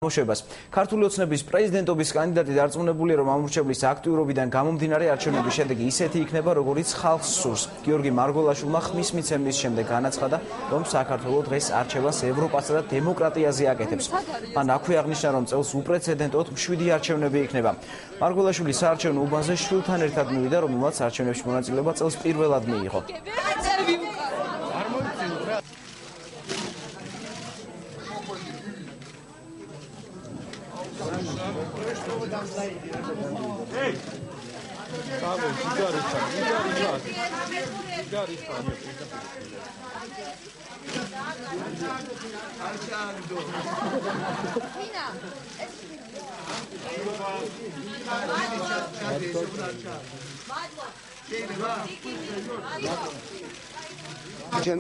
მოშვებას. ქართული ოცნების პრეზიდენტობის კანდიდატი დარწმუნებულია, რომ ამორჩევლის აქტიურობიდან გამომდინარე არჩევნების შედეგი ისეთი იქნება, როგორიც ხალხს სურს. გიორგი მარგველაშვილმა ხმის მიცემის შემდეგ განაცხადა, რომ საქართველო დღეს არჩევას ევროპასა და დემოკრატიაზე აკეთებს. მან აქვე აღნიშნა, რომ წელს უპრეცედენტოდ მშვიდი არჩევნები იქნება. მარგველაშვილი საარჩევნო უბანზე შვილთან ერთად მივიდა, რომელმაც არჩევნებში მონაწილეობა წელს პირველად მიიღო.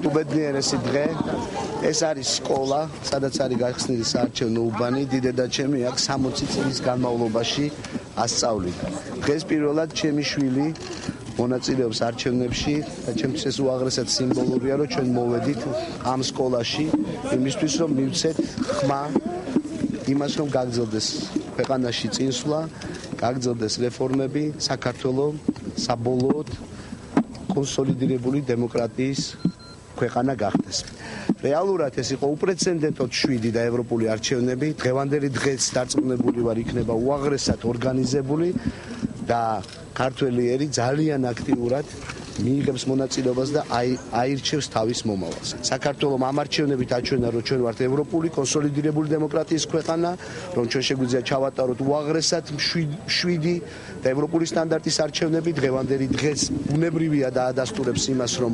უბედნიერესი დღე ეს არის სკოლა, სადაც არის გახსნილი საარჩევნო უბანი. დიდედაჩემი აქ 60 წლის განმავლობაში ასწავლიდა. დღეს პირველად ჩემი შვილი მონაწილეობს არჩევნებში და ჩემთვის ეს უაღრესად სიმბოლურია, რომ ჩვენ მოვედით ამ სკოლაში იმისთვის, რომ მივცეთ ხმა იმას, რომ გაგრძელდეს ქვეყანაში წინსვლა, გაგრძელდეს რეფორმები, საქართველო საბოლოოდ კონსოლიდირებული დემოკრატიის ქვეყანა გახდეს. რეალურად ეს იყო უპრეცედენტოდ შვიდი და ევროპული არჩევნები. დღევანდელი დღეს დარწმუნებული ვარ, იქნება უაღრესად ორგანიზებული და ქართველი ერი ძალიან აქტიურად მიიღებს მონაწილეობას და აირჩევს თავის მომავალს. საქართველომ ამ არჩევნებით აჩვენა, რომ ჩვენ ვართ ევროპული კონსოლიდირებული დემოკრატიის ქვეყანა, რომ ჩვენ შეგვიძლია ჩავატაროთ უაღრესად შვიდი და ევროპული სტანდარტის არჩევნები. დღევანდელი დღეს ბუნებრივია და ადასტურებს იმას, რომ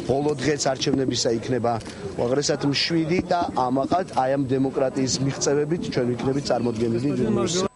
ბოლო დღეს არჩევნებისა იქნება უაღრესად მშვიდი და ამაყად აი ამ დემოკრატიის მიღწევებით ჩვენ ვიქნებით წარმოდგენილი.